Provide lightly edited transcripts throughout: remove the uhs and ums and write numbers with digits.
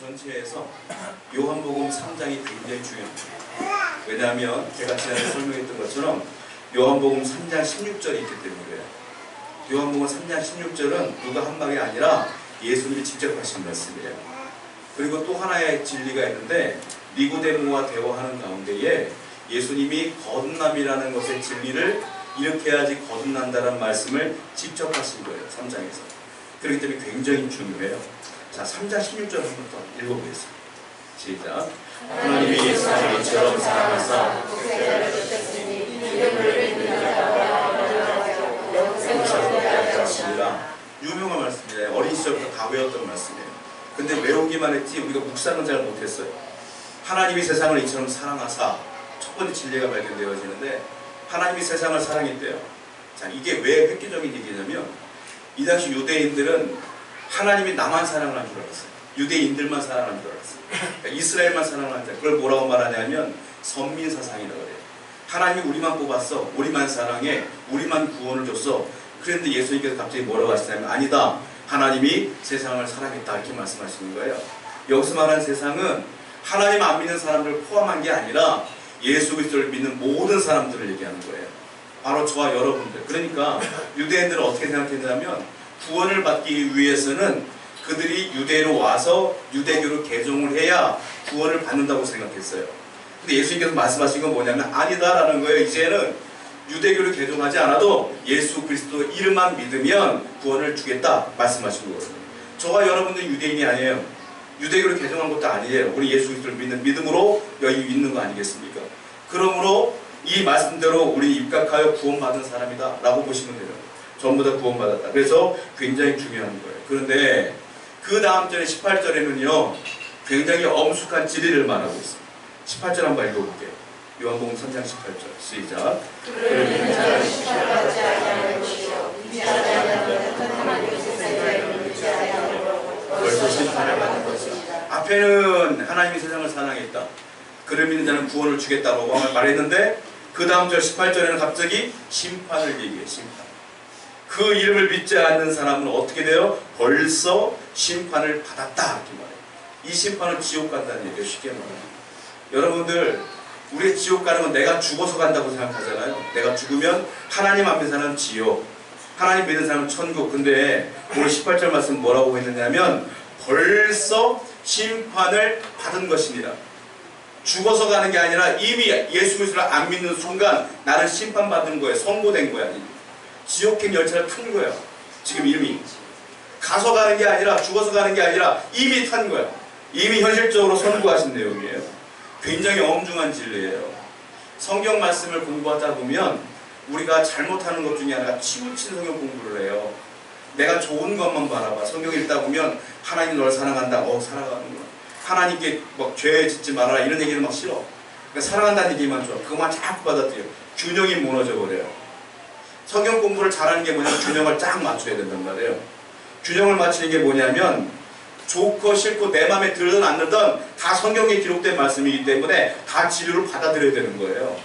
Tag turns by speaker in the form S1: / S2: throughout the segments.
S1: 전체에서 요한복음 3장이 굉장히 중요합니다. 왜냐하면 제가 지난해 설명했던 것처럼 요한복음 3장 16절이 있기 때문에 요한복음 3장 16절은 누가 한 말이 아니라 예수님이 직접 하신 말씀이에요. 그리고 또 하나의 진리가 있는데 니고데모와 대화하는 가운데에 예수님이 거듭남이라는 것의 진리를 이렇게 해야지 거듭난다는 말씀을 직접 하신 거예요. 3장에서. 그렇기 때문에 굉장히 중요해요. 자, 3장 16절 한번 더 읽어보겠습니다. 시작. 하나님이 세상을 이처럼 사랑하사 독생자를 주셨으니 이름을 유명한 말씀이에요. 어린 시절부터 다 외웠던 말씀이에요. 근데 외우기만 했지 우리가 묵상은 잘 못했어요. 하나님이 세상을 이처럼 사랑하사 첫 번째 진리가 발견되어지는데 하나님이 세상을 사랑했대요. 자, 이게 왜 획기적인 얘기냐면 이 당시 유대인들은 하나님이 나만 사랑을 한 줄 알았어요. 유대인들만 사랑한 줄 알았어요. 그러니까 이스라엘만 사랑을 한다. 그걸 뭐라고 말하냐면 선민사상이라고 그래요. 하나님이 우리만 뽑았어. 우리만 사랑해. 우리만 구원을 줬어. 그런데 예수님께서 갑자기 뭐라고 하시냐면 아니다. 하나님이 세상을 사랑했다. 이렇게 말씀하시는 거예요. 여기서 말하는 세상은 하나님 안 믿는 사람들을 포함한 게 아니라 예수 그리스도를 믿는 모든 사람들을 얘기하는 거예요. 바로 저와 여러분들. 그러니까 유대인들은 어떻게 생각했냐면 구원을 받기 위해서는 그들이 유대로 와서 유대교를 개종을 해야 구원을 받는다고 생각했어요. 근데 예수님께서 말씀하신 건 뭐냐면 아니다라는 거예요. 이제는 유대교를 개종하지 않아도 예수 그리스도 이름만 믿으면 구원을 주겠다 말씀하신 거거든요. 저와 여러분들 유대인이 아니에요. 유대교를 개종한 것도 아니에요. 우리 예수 그리스도를 믿는 믿음으로 여기 있는 거 아니겠습니까? 그러므로 이 말씀대로 우리 입각하여 구원받은 사람이다 라고 보시면 돼요. 전부 다 구원받았다. 그래서 굉장히 중요한 거예요. 그런데 그 다음 절에 18절에는요 굉장히 엄숙한 진리를 말하고 있습니다. 18절 한번 읽어볼게요. 요한복음 3장 18절 시작. 벌써 심판을 받는 것이다. 앞에는 하나님이 세상을 사랑했다. 그를 믿는 자는 구원을 주겠다고 말했는데 그 다음 절 18절에는 갑자기 심판을 얘기해요. 심판. 그 이름을 믿지 않는 사람은 어떻게 돼요? 벌써 심판을 받았다 이렇게 말해요. 이 심판은 지옥 간다는 얘기예요. 쉽게 말하면. 여러분들 우리 지옥 가는 건 내가 죽어서 간다고 생각하잖아요. 내가 죽으면 하나님 안 믿는 사람은 지옥, 하나님 믿는 사람은 천국. 근데 오늘 18절 말씀 뭐라고 했느냐면 벌써 심판을 받은 것입니다. 죽어서 가는 게 아니라 이미 예수 그리스도를 안 믿는 순간 나는 심판받은 거예요. 선고된 거야. 지옥행 열차를 탄 거야. 지금 이미 가서 가는 게 아니라 죽어서 가는 게 아니라 이미 탄 거야. 이미 현실적으로 선고하신 내용이에요. 굉장히 엄중한 진리예요. 성경 말씀을 공부하다 보면 우리가 잘못하는 것 중에 하나가 치우친 성경 공부를 해요. 내가 좋은 것만 바라봐. 성경 읽다 보면 하나님 널 사랑한다. 사랑하는구나. 하나님께 막 죄 짓지 말아라 이런 얘기는 막 싫어. 그러니까 사랑한다는 얘기만 좋아. 그것만 자꾸 받아들여. 균형이 무너져 버려요. 성경 공부를 잘하는 게 뭐냐면 균형을 쫙 맞춰야 된단 말이에요. 균형을 맞추는 게 뭐냐면 좋고 싫고 내 마음에 들든 안 들든 다 성경에 기록된 말씀이기 때문에 다 진리로 받아들여야 되는 거예요.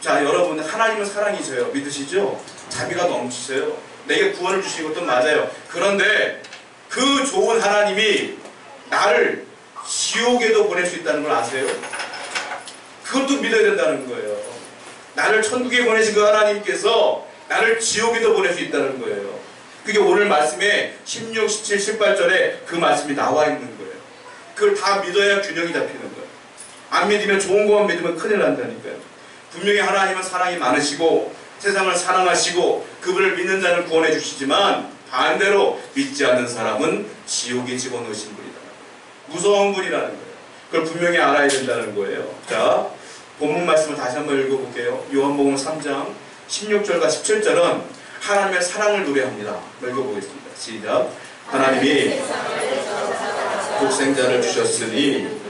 S1: 자, 여러분 하나님은 사랑이세요. 믿으시죠? 자비가 넘치세요. 내게 구원을 주신 것도 맞아요. 그런데 그 좋은 하나님이 나를 지옥에도 보낼 수 있다는 걸 아세요? 그것도 믿어야 된다는 거예요. 나를 천국에 보내신 그 하나님께서 나를 지옥에도 보낼 수 있다는 거예요. 그게 오늘 말씀에 16, 17, 18절에 그 말씀이 나와 있는 거예요. 그걸 다 믿어야 균형이 잡히는 거예요. 안 믿으면 좋은 것만 믿으면 큰일 난다니까요. 분명히 하나님은 사랑이 많으시고 세상을 사랑하시고 그분을 믿는 자를 구원해 주시지만 반대로 믿지 않는 사람은 지옥에 집어넣으신 분이다. 무서운 분이라는 거예요. 그걸 분명히 알아야 된다는 거예요. 자, 본문 말씀을 다시 한번 읽어볼게요. 요한복음 3장 16절과 17절은 하나님의 사랑을 노래합니다. 읽어보겠습니다. 시작. 하나님이 독생자를 주셨으니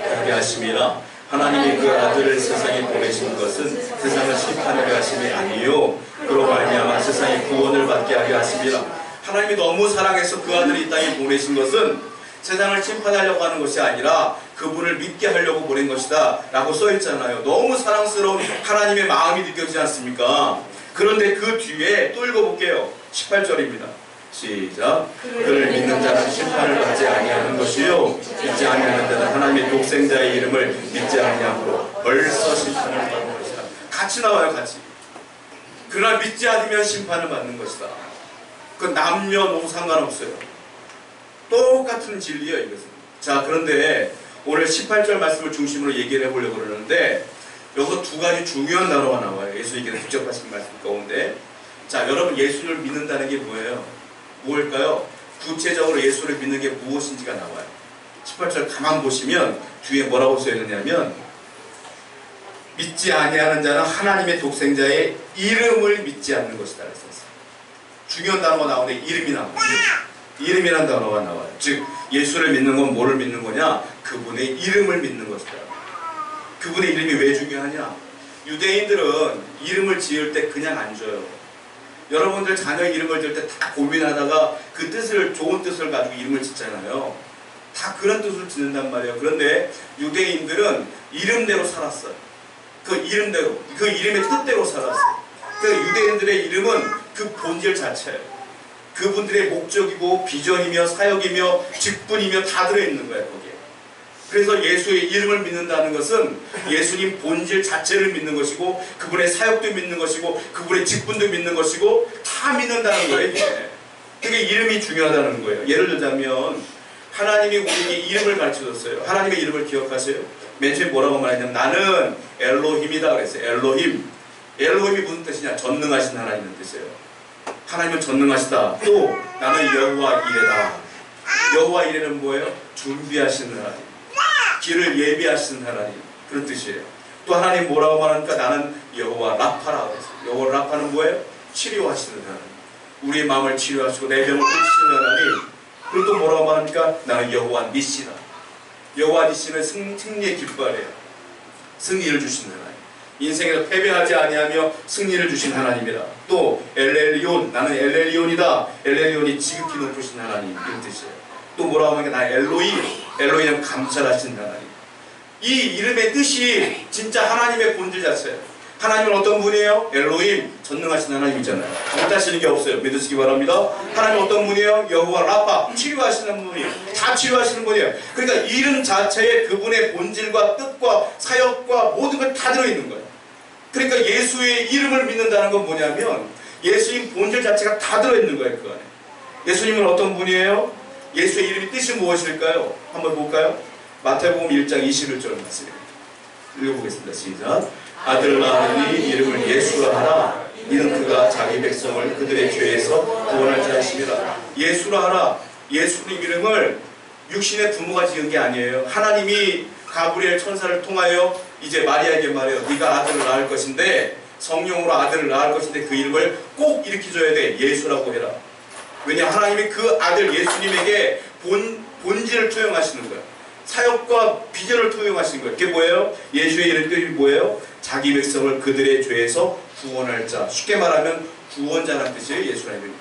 S1: 그렇게 하심이라. 하나님이 그 아들을 세상에 보내신 것은 세상을 심판하게 하심이 아니요 그로 말미암아 세상에 구원을 받게 하게 하심이라. 하나님이 너무 사랑해서 그 아들을 이 땅에 보내신 것은 세상을 심판하려고 하는 것이 아니라 그분을 믿게 하려고 보낸 것이다 라고 써있잖아요. 너무 사랑스러운 하나님의 마음이 느껴지지 않습니까? 그런데 그 뒤에 또 읽어볼게요. 18절입니다. 시작. 그를 것이요 믿지 아니하는 자는 하나님의 독생자의 이름을 믿지 아니하므로 벌써 심판을 받는 것이다. 같이 나와요, 같이. 그러나 믿지 않으면 심판을 받는 것이다. 그 남녀노소 상관없어요. 똑같은 진리예요, 이것은. 자, 그런데 오늘 18절 말씀을 중심으로 얘기를 해보려고 그러는데 여기서 두 가지 중요한 단어가 나와요. 예수님께서 직접 하신 말씀 가운데. 자, 여러분, 예수를 믿는다는 게 뭐예요? 무엇일까요? 구체적으로 예수를 믿는 게 무엇인지가 나와요. 18절 가만 보시면 뒤에 뭐라고 써있느냐면 믿지 아니하는 자는 하나님의 독생자의 이름을 믿지 않는 것이다. 그랬어요. 중요한 단어가 나오는데 이름이 나와요. 이름이라는 단어가 나와요. 즉 예수를 믿는 건 뭐를 믿는 거냐? 그분의 이름을 믿는 것이다. 그분의 이름이 왜 중요하냐? 유대인들은 이름을 지을 때 그냥 안 줘요. 여러분들 자녀 이름을 지을 때 다 고민하다가 그 뜻을, 좋은 뜻을 가지고 이름을 짓잖아요. 다 그런 뜻으로 짓는단 말이에요. 그런데 유대인들은 이름대로 살았어요. 그 이름대로, 그 이름의 뜻대로 살았어요. 그 유대인들의 이름은 그 본질 자체예요. 그분들의 목적이고 비전이며 사역이며 직분이며 다 들어있는 거예요, 거기에. 그래서 예수의 이름을 믿는다는 것은 예수님 본질 자체를 믿는 것이고 그분의 사역도 믿는 것이고 그분의 직분도 믿는 것이고 다 믿는다는 거예요, 이게. 그게 이름이 중요하다는 거예요. 예를 들자면 하나님이 우리에게 이름을 가르쳐줬어요. 하나님의 이름을 기억하세요? 맨 처음에 뭐라고 말했냐면 나는 엘로힘이다 그랬어요. 엘로힘. 엘로힘이 무슨 뜻이냐? 전능하신 하나님의 뜻이에요. 하나님은 전능하시다. 또 나는 여호와 이레다. 여호와 이레는 뭐예요? 준비하시는 하나님. 길을 예비하시는 하나님. 그런 뜻이에요. 또 하나님 뭐라고 말하니까 나는 여호와 라파라고 그랬어요. 여호와 라파는 뭐예요? 치료하시는 하나님. 우리의 마음을 치료하시고 내 병을 고치시는 하나님. 그리고 또 뭐라고 말하니까 나는 여호와 니시다. 여호와 니시는 승리의 깃발이에요. 승리를 주시는 하나님. 인생에서 패배하지 아니하며 승리를 주신 하나님이라. 또 엘엘리온, 나는 엘엘리온이다. 엘엘리온이 지극히 높으신 하나님, 이런 뜻이에요. 또 뭐라고 하면 나 엘로이, 엘로이는 감찰하신 하나님. 이 이름의 뜻이 진짜 하나님의 본질 자체예요. 하나님은 어떤 분이에요? 엘로임, 전능하신 하나님이잖아요. 못하시는 게 없어요. 믿으시기 바랍니다. 하나님은 어떤 분이에요? 여호와 라파, 치료하시는 분이에요. 다 치료하시는 분이에요. 그러니까 이름 자체에 그분의 본질과 뜻과 사역과 모든 걸 다 들어있는 거예요. 그러니까 예수의 이름을 믿는다는 건 뭐냐면 예수님 본질 자체가 다 들어있는 거예요, 그 안에. 예수님은 어떤 분이에요? 예수의 이름이 뜻이 무엇일까요? 한번 볼까요? 마태복음 1장 21절 말씀입니다. 읽어보겠습니다. 시작. 아들 낳으니 이름을 예수라 하라. 이는 그가 자기 백성을 그들의 죄에서 구원할 자이심이라. 예수라 하라. 예수님 이름을 육신의 부모가 지은 게 아니에요. 하나님이 가브리엘 천사를 통하여 이제 마리아에게 말해요. 네가 아들을 낳을 것인데 성령으로 아들을 낳을 것인데 그 이름을 꼭 일으켜줘야 돼. 예수라고 해라. 왜냐 하나님이 그 아들 예수님에게 본질을 투영하시는 거예요. 사역과 비전을 투영하시는 거예요. 그게 뭐예요? 예수의 이름 뜻이 뭐예요? 자기 백성을 그들의 죄에서 구원할 자. 쉽게 말하면 구원자라는 뜻이에요. 예수라는 이름이.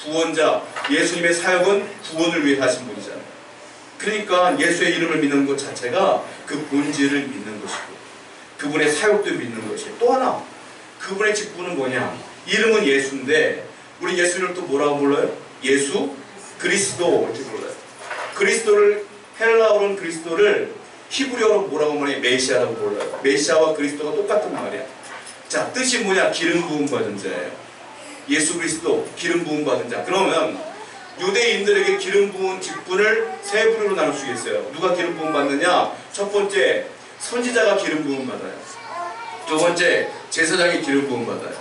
S1: 구원자. 예수님의 사역은 구원을 위해 하신 분이잖아요. 그러니까 예수의 이름을 믿는 것 자체가 그 본질을 믿는 것이고 그분의 사역도 믿는 것이에요. 또 하나 그분의 직분은 뭐냐? 이름은 예수인데 우리 예수님을 또 뭐라고 불러요? 예수 그리스도 이렇게 불러요. 그리스도를 헬라어로는 그리스도를 히브리어로 뭐라고 말해요? 메시아라고 불러요. 메시아와 그리스도가 똑같은 말이야. 자, 뜻이 뭐냐? 기름 부음 받은 자예요. 예수 그리스도 기름 부음 받은 자. 그러면 유대인들에게 기름 부은 직분을 세 부류로 나눌 수 있어요. 누가 기름 부음 받느냐? 첫 번째 선지자가 기름 부음 받아요. 두 번째 제사장이 기름 부음 받아요.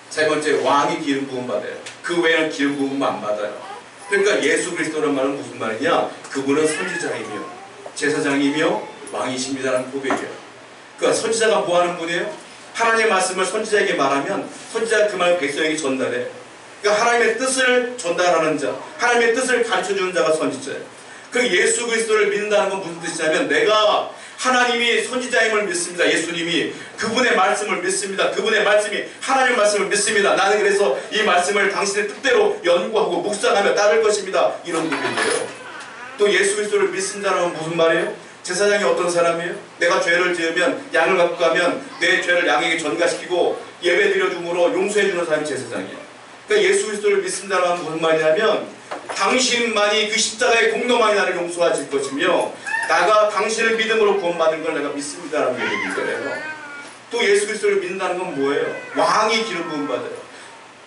S1: 세 번째 왕이 기름 부음 받아요. 그 외에는 기름 부음 안 받아요. 그러니까 예수 그리스도란 말은 무슨 말이냐? 그분은 선지자이며 제사장이며 왕이십니다라는 고백이에요. 그러니까 선지자가 뭐 하는 분이에요? 하나님의 말씀을 선지자에게 말하면 선지자가 그 말을 백성에게 전달해. 그러니까 하나님의 뜻을 전달하는 자, 하나님의 뜻을 가르쳐주는 자가 선지자예요. 그 예수 그리스도를 믿는다는 건 무슨 뜻이냐면 내가 하나님이 선지자임을 믿습니다. 예수님이 그분의 말씀을 믿습니다. 그분의 말씀이 하나님의 말씀을 믿습니다. 나는 그래서 이 말씀을 당신의 뜻대로 연구하고 묵상하며 따를 것입니다. 이런 고백이에요. 또 예수 그리스도를 믿습니다는 건 무슨 말이에요? 제사장이 어떤 사람이에요? 내가 죄를 지으면 양을 갖고 가면 내 죄를 양에게 전가시키고 예배 드려줌으로 용서해주는 사람이 제사장이에요. 그러니까 예수 그리스도를 믿습니다라는 건 무슨 말이냐면 당신만이 그 십자가의 공로만이 나를 용서하실 것이며 나가 당신을 믿음으로 구원받은 걸 내가 믿습니다라는 게 얘기인 거예요. 또 예수 그리스도를 믿는다는 건 뭐예요? 왕이 기름 부음 받아요.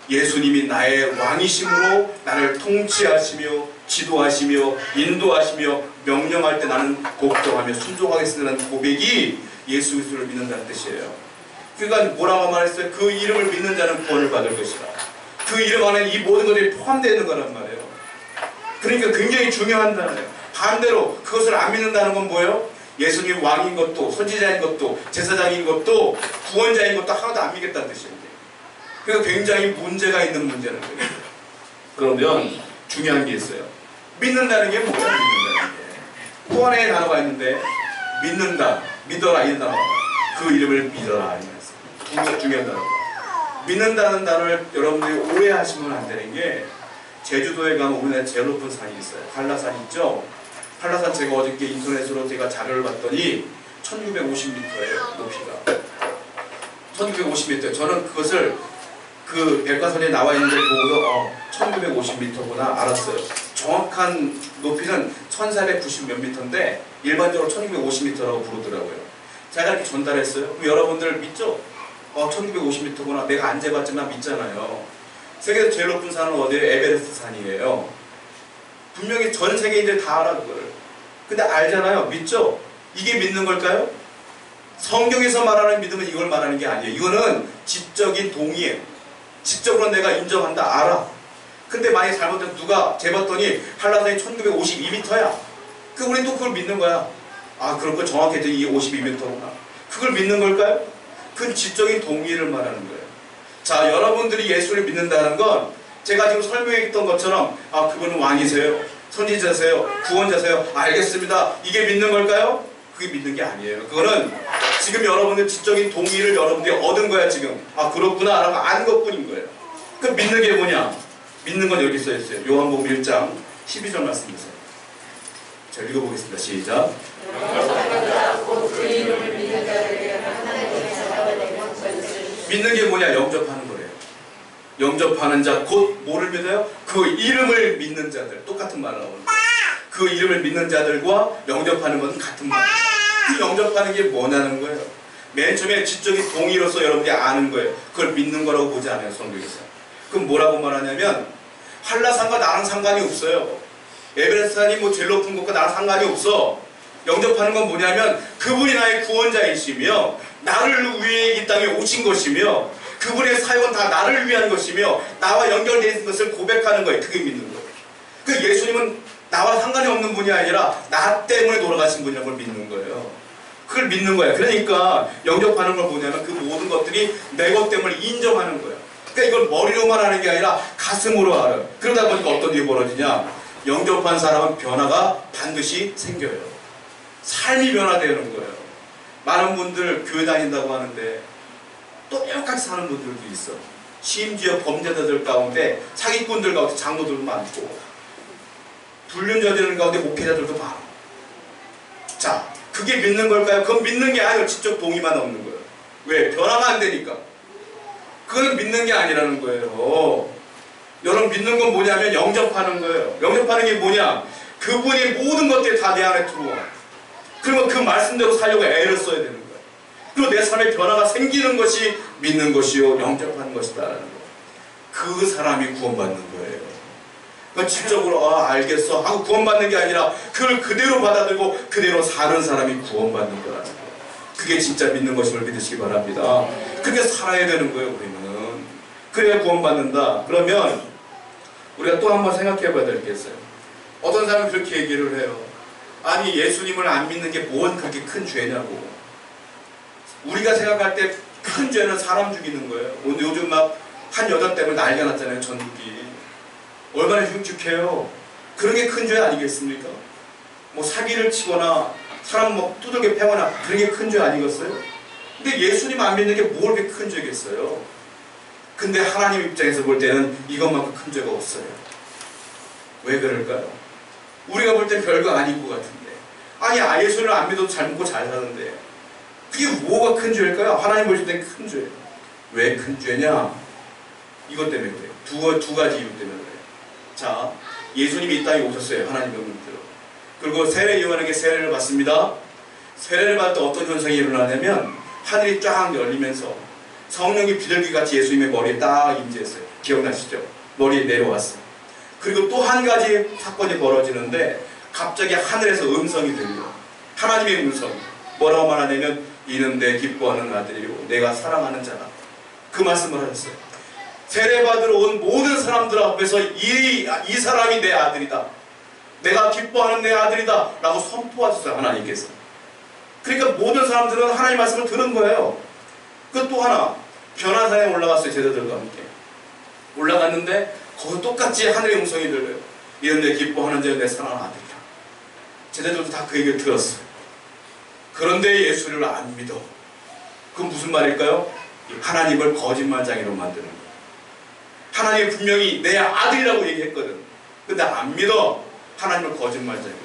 S1: 예수님이 나의 왕이심으로 나를 통치하시며 지도하시며 인도하시며 명령할 때 나는 복종하며 순종하겠습니다라는 고백이 예수 그리스도를 믿는다는 뜻이에요. 그러니까 뭐라고 말했어요? 그 이름을 믿는 자는 구원을 받을 것이다. 그 이름 안에 이 모든 것들이 포함되어 있는 거란 말이에요. 그러니까 굉장히 중요한 단어예요. 반대로 그것을 안 믿는다는 건 뭐예요? 예수님 왕인 것도 선지자인 것도 제사장인 것도 구원자인 것도 하나도 안 믿겠다는 뜻이에요. 그래서 굉장히 문제가 있는 문제는 거예요. 그러면 중요한 게 있어요. 믿는다는 게 뭐야? 믿는다는 게 또 하나의 단어가 있는데 믿는다, 믿어라 이 단어. 그 이름을 믿어라 이 말씀. 중요한 단어. 믿는다는 단어를 여러분들이 오해하시면 안 되는 게 제주도에 가면 우리나라 제일 높은 산이 있어요. 한라산 있죠? 한라산 제가 어저께 인터넷으로 제가 자료를 봤더니 1950m예요. 높이가 1950m. 저는 그것을 그 백과사전에 나와 있는 걸 보고도 1950m구나 알았어요. 정확한 높이는 1490 몇 미터인데 일반적으로 1950m라고 부르더라고요. 제가 이렇게 전달했어요. 그럼 여러분들 믿죠? 1950m구나. 내가 안 재봤지만 믿잖아요. 세계에서 제일 높은 산은 어디예요? 에베레스트 산이에요. 분명히 전 세계인들 다 알아 그걸. 근데 알잖아요. 믿죠? 이게 믿는 걸까요? 성경에서 말하는 믿음은 이걸 말하는 게 아니에요. 이거는 지적인 동의예요. 지적으로 내가 인정한다. 알아. 근데 만약에 잘못해서 누가 재봤더니 한라산이 1952m야. 그 우린 또 그걸 믿는 거야. 아 그런 거 정확했더니 이게 52m구나. 그걸 믿는 걸까요? 그건 지적인 동의를 말하는 거예요. 자, 여러분들이 예수를 믿는다는 건 제가 지금 설명했던 것처럼 그분은 왕이세요, 선지자세요, 구원자세요. 알겠습니다. 이게 믿는 걸까요? 그게 믿는 게 아니에요. 그거는 지금 여러분들 지적인 동의를 여러분들이 얻은 거야 지금. 그렇구나 라고 아는 것뿐인 거예요. 그 믿는 게 뭐냐? 믿는 건 여기 써있어요. 요한복음 1장 12절 말씀 보세요. 자, 읽어보겠습니다. 시작. 믿는 게 뭐냐? 영접하는 거래요. 영접하는 자 곧 뭐를 믿어요? 그 이름을 믿는 자들. 똑같은 말 나오는 거예요. 그 이름을 믿는 자들과 영접하는 것은 같은 말이에요. 그 영접하는 게 뭐냐는 거예요. 맨 처음에 지적인 동의로서 여러분들이 아는 거예요. 그걸 믿는 거라고 보지 않아요. 성경에서. 그럼 뭐라고 말하냐면 한라산과 나랑 상관이 없어요. 에베레스트 산이 뭐 제일 높은 것과 나랑 상관이 없어. 영접하는 건 뭐냐면 그분이 나의 구원자이시며 나를 위해 이 땅에 오신 것이며 그분의 사역은 다 나를 위한 것이며 나와 연결되어 있는 것을 고백하는 거예요. 그게 믿는 거예요. 그 예수님은 나와 상관이 없는 분이 아니라 나 때문에 돌아가신 분이라는 걸 믿는 거예요. 그걸 믿는 거예요. 그러니까 영접하는 걸 뭐냐면 그 모든 것들이 내 것 때문에 인정하는 거예요. 그러니까 이걸 머리로만 하는 게 아니라 가슴으로 알아요. 그러다 보니까 어떤 일이 벌어지냐? 영접한 사람은 변화가 반드시 생겨요. 삶이 변화되는 거예요. 많은 분들 교회 다닌다고 하는데 똑같이 사는 분들도 있어. 심지어 범죄자들 가운데 사기꾼들 가운데 장로들도 많고 불륜자들 가운데 목회자들도 많아. 자, 그게 믿는 걸까요? 그건 믿는 게 아니라 지적 동의만 없는 거예요. 왜? 변화가 안 되니까. 그건 믿는 게 아니라는 거예요. 여러분 믿는 건 뭐냐면 영접하는 거예요. 영접하는 게 뭐냐? 그분이 모든 것들이 다 내 안에 들어와. 그러면 그 말씀대로 살려고 애를 써야 되는 거예요. 그리고 내 삶에 변화가 생기는 것이 믿는 것이요 영접하는 것이다라는 거예요. 그 사람이 구원받는 거예요. 그러니까 지적으로 알겠어 하고 구원받는 게 아니라 그걸 그대로 받아들고 그대로 사는 사람이 구원받는 거라는 거예요. 그게 진짜 믿는 것임을 믿으시기 바랍니다. 그렇게 살아야 되는 거예요. 우리는. 그래야 구원받는다. 그러면 우리가 또 한번 생각해 봐야 될 게 있어요. 어떤 사람은 그렇게 얘기를 해요. 아니 예수님을 안 믿는 게 뭔 그렇게 큰 죄냐고. 우리가 생각할 때 큰 죄는 사람 죽이는 거예요. 오늘 요즘 막 한 여자 때문에 난리가 났잖아요. 전국이. 얼마나 흉측해요. 그런 게 큰 죄 아니겠습니까? 뭐 사기를 치거나 사람 뭐 두들겨 패거나 그런 게 큰 죄 아니겠어요? 근데 예수님 안 믿는 게 뭘 그렇게 큰 죄겠어요? 근데 하나님 입장에서 볼 때는 이것만큼 큰 죄가 없어요. 왜 그럴까요? 우리가 볼 땐 별거 아닌 것 같은데. 아니 예수를 안 믿어도 잘 먹고 잘 사는데 그게 뭐가 큰 죄일까요? 하나님 보실 땐 큰 죄예요. 왜 큰 죄냐? 이것 때문에 그래요. 두 가지 이유 때문에 그래요. 자, 예수님이 이 땅에 오셨어요. 하나님의 은혜로. 그리고 세례 요한에게 세례를 받습니다. 세례를 받을 때 어떤 현상이 일어나냐면 하늘이 쫙 열리면서 성령이 비둘기같이 예수님의 머리에 딱 임재했어요. 기억나시죠? 머리에 내려왔어요. 그리고 또 한 가지 사건이 벌어지는데 갑자기 하늘에서 음성이 들려요. 하나님의 음성. 뭐라고 말하냐면 이는 내 기뻐하는 아들이요 내가 사랑하는 자다. 그 말씀을 하셨어요. 세례받으러 온 모든 사람들 앞에서 이 사람이 내 아들이다. 내가 기뻐하는 내 아들이다. 라고 선포하셨어요. 하나님께서. 그러니까 모든 사람들은 하나님의 말씀을 들은 거예요. 그 또 하나 변화산에 올라갔어요. 제자들과 함께. 올라갔는데 거기서 똑같이 하늘의 음성이 들려요. 이런 내 기뻐하는 자여 내 사랑하는 아들이다. 제자들도 다 그 얘기를 들었어요. 그런데 예수를 안 믿어. 그건 무슨 말일까요? 하나님을 거짓말장애로 만드는 거예요. 하나님이 분명히 내 아들이라고 얘기했거든. 근데 안 믿어. 하나님을 거짓말장애로.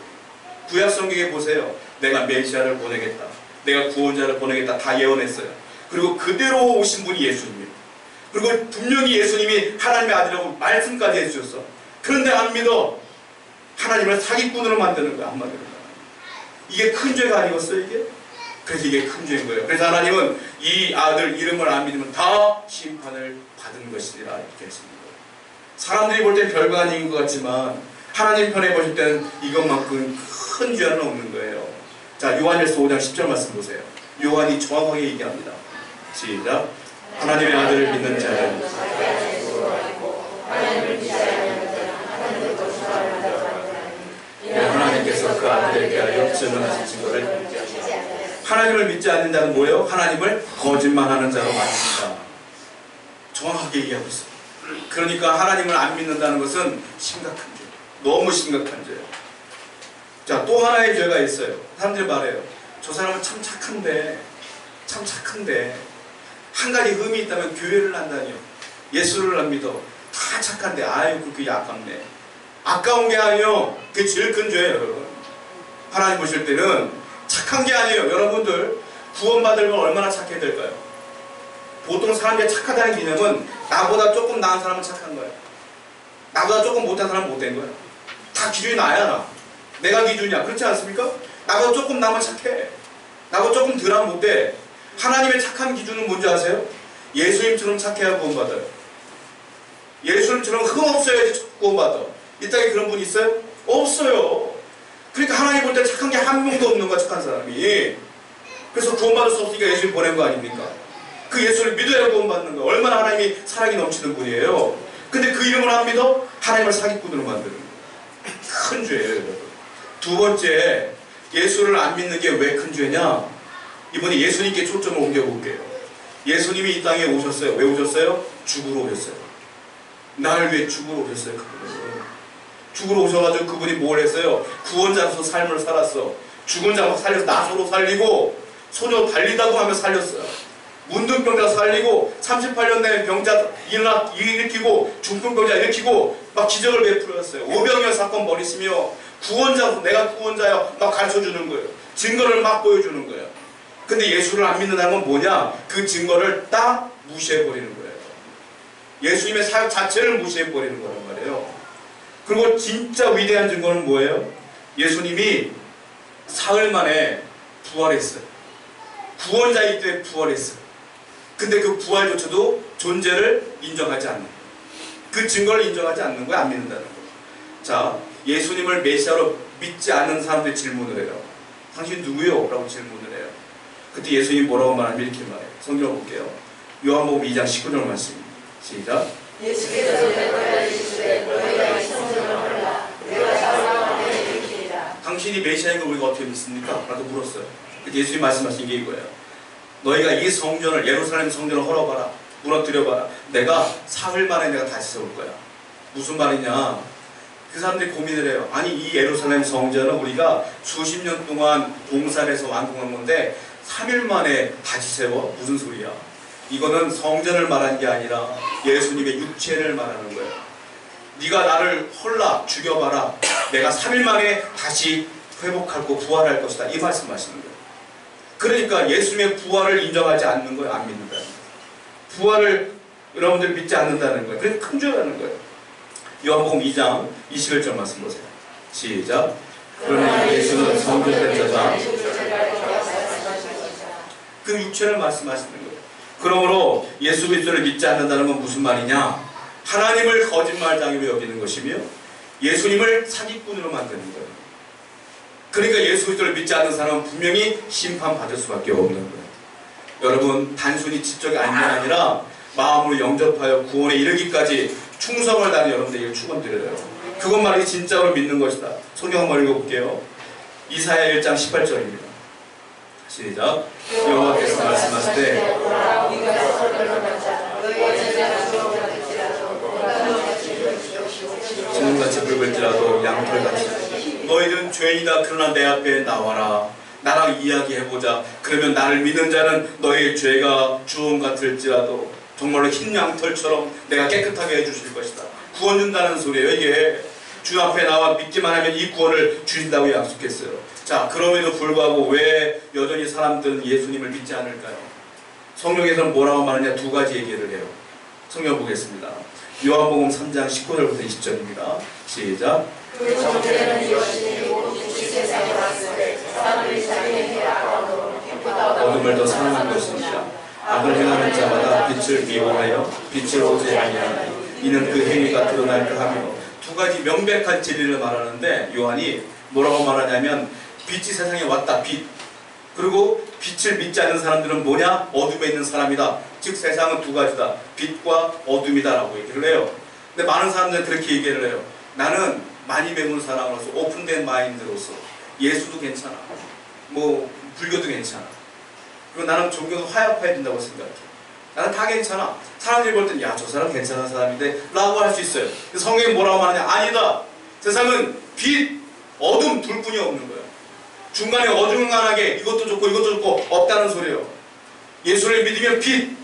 S1: 구약 성경에 보세요. 내가 메시아를 보내겠다. 내가 구원자를 보내겠다. 다 예언했어요. 그리고 그대로 오신 분이 예수님이에요. 그리고 분명히 예수님이 하나님의 아들이라고 말씀까지 해주셨어. 그런데 안 믿어. 하나님을 사기꾼으로 만드는 거야. 한마디로. 이게 큰 죄가 아니겠어요, 이게? 그래서 이게 큰 죄인 거예요. 그래서 하나님은 이 아들 이름을 안 믿으면 다 심판을 받은 것이라 이렇게 했습니다. 사람들이 볼 땐 별거 아닌 것 같지만 하나님 편에 보실 때는 이것만큼 큰 죄는 없는 거예요. 자, 요한일서 5장 10절 말씀 보세요. 요한이 정확하게 얘기합니다. 시작. 하나님의 아들을 믿는 자는 하나님께서 그 아들에게 하여 증언하신 증거를 하나님을 믿지 않는 자는 뭐예요? 하나님을 거짓말하는 자로 만든다. 정확하게 얘기하고 있어요. 그러니까 하나님을 안 믿는다는 것은 심각한 죄. 너무 심각한 죄예요. 자, 또 하나의 죄가 있어요. 사람들이 말해요. 저 사람은 참 착한데 한 가지 흠이 있다면 교회를 안 다녀. 예수를 안 믿어. 다 착한데 아유 그렇게 아깝네. 아까운 게 아니에요. 그게 제일 큰 죄예요, 여러분. 하나님 보실 때는 착한 게 아니에요. 여러분들 구원받으면 얼마나 착해야 될까요? 보통 사람들이 착하다는 개념은 나보다 조금 나은 사람은 착한 거예요. 나보다 조금 못한 사람은 못된 거예요. 다 기준이 나야 나. 내가 기준이야. 그렇지 않습니까? 나보다 조금 나면 착해. 나보다 조금 덜하면 못돼. 하나님의 착한 기준은 뭔지 아세요? 예수님처럼 착해야 구원받아요. 예수님처럼 흠없어야지 구원받아. 이 땅에 그런 분 있어요? 없어요. 그러니까 하나님 볼 때 착한 게 한 명도 없는 거야, 착한 사람이. 그래서 구원받을 수 없으니까 예수님 보낸 거 아닙니까? 그 예수를 믿어야 구원받는 거. 얼마나 하나님이 사랑이 넘치는 분이에요. 근데 그 이름을 안 믿어? 하나님을 사기꾼으로 만드는 거예요. 큰 죄예요, 여러분. 두 번째, 예수를 안 믿는 게 왜 큰 죄냐? 이번에 예수님께 초점을 옮겨볼게요. 예수님이 이 땅에 오셨어요. 왜 오셨어요? 죽으러 오셨어요. 나를 위해 죽으러 오셨어요. 그분은. 죽으러 오셔가지고 그분이 뭘 했어요? 구원자로서 삶을 살았어. 죽은 자 살려서 나소로 살리고 소녀 달리다고 하며 살렸어요. 문둥병자 살리고 38년 된 병자 일으키고 중풍병자 일으키고 막 기적을 베풀었어요. 오병이어 사건 벌이시며 구원자로 내가 구원자여 막 가르쳐주는 거예요. 증거를 막 보여주는 거예요. 근데 예수를 안 믿는다는 건 뭐냐? 그 증거를 딱 무시해버리는 거예요. 예수님의 사역 자체를 무시해버리는 거란 말이에요. 그리고 진짜 위대한 증거는 뭐예요? 예수님이 사흘 만에 부활했어요. 구원자이기 때문에 부활했어요. 근데 그 부활조차도 존재를 인정하지 않는 거예요. 그 증거를 인정하지 않는 거예요. 안 믿는다는 거예요. 자, 예수님을 메시아로 믿지 않는 사람들이 질문을 해요. 당신 누구요? 라고 질문을 해요. 그때 예수님이 뭐라고 말하면 이렇게 말해요. 성경을 볼게요. 요한복음 2장 19절 말씀. 시작.
S2: 예수께서 대답하여 이르시되 너희가 이 성경을 몰라 내가 사람을 일으키리라.
S1: 당신이 메시아인 걸 우리가 어떻게 믿습니까? 라고 물었어요. 예수님이 말씀하신 게 이거예요. 너희가 이 성전을 예루살렘 성전을 헐어봐라. 무너뜨려봐라. 내가 사흘 만에 내가 다시 세울 거야. 무슨 말이냐? 그 사람들이 고민을 해요. 아니 이 예루살렘 성전은 우리가 수십 년 동안 봉사를 해서 완공한 건데 3일 만에 다시 세워? 무슨 소리야? 이거는 성전을 말하는 게 아니라 예수님의 육체를 말하는 거예요. 네가 나를 헐라 죽여봐라. 내가 3일 만에 다시 회복하고 부활할 것이다. 이 말씀하시는 거예요. 그러니까 예수님의 부활을 인정하지 않는 거예요. 안 믿는다. 부활을 여러분들이 믿지 않는다는 거예요. 그래서 큰 죄라는 거예요. 요한복음 2장 21절 말씀 보세요. 시작. 그러나 예수는 성전된 자가 그 육체를 말씀하시는 거예요. 그러므로 예수 그리스도를 믿지 않는다는 건 무슨 말이냐? 하나님을 거짓말장애로 여기는 것이며 예수님을 사기꾼으로 만드는 거예요. 그러니까 예수 그리스도를 믿지 않는 사람은 분명히 심판받을 수밖에 없는 거예요. 여러분, 단순히 지적이 아니라 마음으로 영접하여 구원에 이르기까지 충성을 다하는 여러분들에게 축원드려요. 그것만이 진짜로 믿는 것이다. 성경 한번 읽어볼게요. 이사야 1장 18절입니다. 시작. 여호와께서 말씀하시되 주문같이 붉을지라도 양털같이 너희는 죄인이다. 그러나 내 앞에 나와라. 나랑 이야기해보자. 그러면 나를 믿는 자는 너희의 죄가 주홍 같을지라도 정말로 흰 양털처럼 내가 깨끗하게 해주실 것이다. 구원 준다는 소리예요. 이게 주 앞에 나와 믿기만 하면 이 구원을 주신다고 약속했어요. 자, 그럼에도 불구하고 왜 여전히 사람들은 예수님을 믿지 않을까요? 성경에서는 뭐라고 말하냐? 두 가지 얘기를 해요. 성경 보겠습니다. 요한복음 3장 19절부터 20절입니다. 시작.
S2: 그 정죄는 이것이니 빛이 세상에 왔을 때 사람들이 자기의 행위를 알아보고 빛보다
S1: 어둠을 더 사랑한 것입니다. 악을 행하는 자마다 빛을 미워하여 빛을 오지 아니하니 이는 그 행위가 드러날까 하며 두 가지 명백한 진리를 말하는데 요한이 뭐라고 말하냐면 빛이 세상에 왔다. 빛. 그리고 빛을 믿지 않는 사람들은 뭐냐? 어둠에 있는 사람이다. 즉 세상은 두 가지다. 빛과 어둠이다 라고 얘기를 해요. 근데 많은 사람들은 그렇게 얘기를 해요. 나는 많이 배운 사람으로서 오픈된 마인드로서 예수도 괜찮아. 뭐 불교도 괜찮아. 그리고 나는 종교도 화합해야 된다고 생각해. 나는 다 괜찮아. 사람들이 볼 땐 야, 저 사람 괜찮은 사람인데 라고 할 수 있어요. 성경이 뭐라고 말하냐? 아니다. 세상은 빛, 어둠 둘뿐이 없는 거예요. 중간에 어중간하게 이것도 좋고 이것도 좋고 없다는 소리예요. 예수를 믿으면 빛,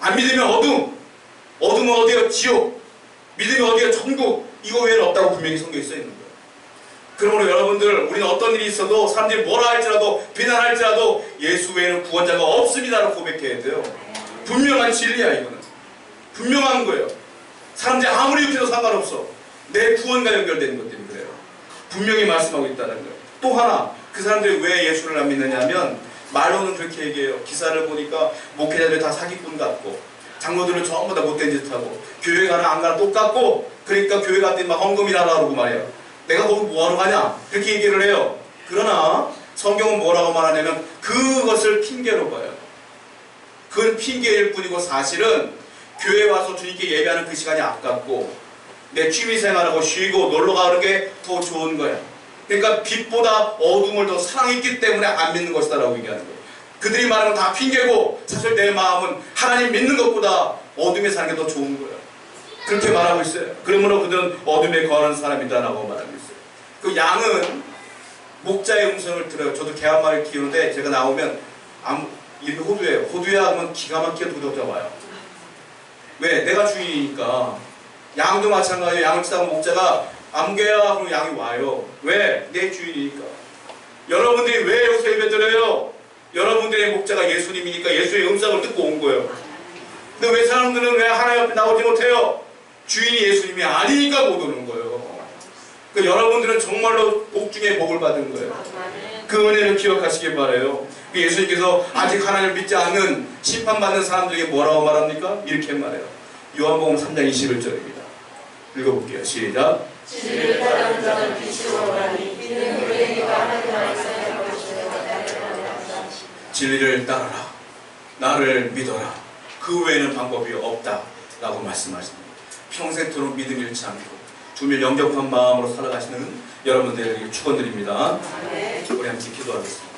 S1: 안 믿으면 어둠. 어둠은 어디요? 지옥. 믿으면 어디요? 천국. 이거 외에는 없다고 분명히 성경에 써 있는 거예요. 그러므로 여러분들, 우리는 어떤 일이 있어도 사람들이 뭐라 할지라도 비난할지라도 예수 외에는 구원자가 없습니다라고 고백해야 돼요. 분명한 진리야. 이거는 분명한 거예요. 사람들이 아무리 욕해도 상관없어. 내 구원과 연결되는 것 때문에 그래요. 분명히 말씀하고 있다는 거예요. 또 하나, 그 사람들이 왜 예수를 안 믿느냐면 말로는 그렇게 얘기해요. 기사를 보니까 목회자들이 다 사기꾼 같고 장로들은 전부 다 못된 짓 하고 교회 가나 안 가나 똑같고, 그러니까 교회 갔더니 막 헌금이라고 하고 말이에요. 내가 거기 뭐하러 가냐? 그렇게 얘기를 해요. 그러나 성경은 뭐라고 말하냐면 그것을 핑계로 봐요. 그건 핑계일 뿐이고 사실은 교회 와서 주님께 예배하는 그 시간이 아깝고 내 취미생활하고 쉬고 놀러가는 게 더 좋은 거야. 그러니까 빛보다 어둠을 더 사랑했기 때문에 안 믿는 것이다 라고 얘기하는 거예요. 그들이 말하는 건 다 핑계고 사실 내 마음은 하나님 믿는 것보다 어둠에 사는 게 더 좋은 거예요. 그렇게 말하고 있어요. 그러므로 그들은 어둠에 거하는 사람이다 라고 말하고 있어요. 그 양은 목자의 음성을 들어요. 저도 개 한 마리 키우는데 제가 나오면 이름이 호두예요. 호두야 하면 기가 막히게 도둑자 와요. 왜? 내가 주인이니까. 양도 마찬가지예요. 양을 치다 보면 목자가 암개야 그러면 양이 와요. 왜? 내 주인이니까. 여러분들이 왜 여기서 예배드려요? 여러분들의 목자가 예수님이니까 예수의 음성을 듣고 온 거예요. 근데 왜 사람들은 왜 하나님 앞에 나오지 못해요? 주인이 예수님이 아니니까 못 오는 거예요. 그러니까 여러분들은 정말로 복 중에 복을 받은 거예요. 그 은혜를 기억하시길 바라요. 예수님께서 아직 하나님을 믿지 않는 심판받는 사람들에게 뭐라고 말합니까? 이렇게 말해요. 요한복음 3장 21절입니다. 읽어볼게요. 시작.
S2: 진리를 따르는 자는 빛으로 오라니 이는 그 행위가 하나님 안에서
S1: 진리를 따르라. 나를 믿어라. 그 외에는 방법이 없다 라고 말씀하십니다. 평생토록 믿음 잃지 않고 주님을 영접한 마음으로 살아가시는 여러분들에게 축원드립니다. 우리 함께 기도하겠습니다.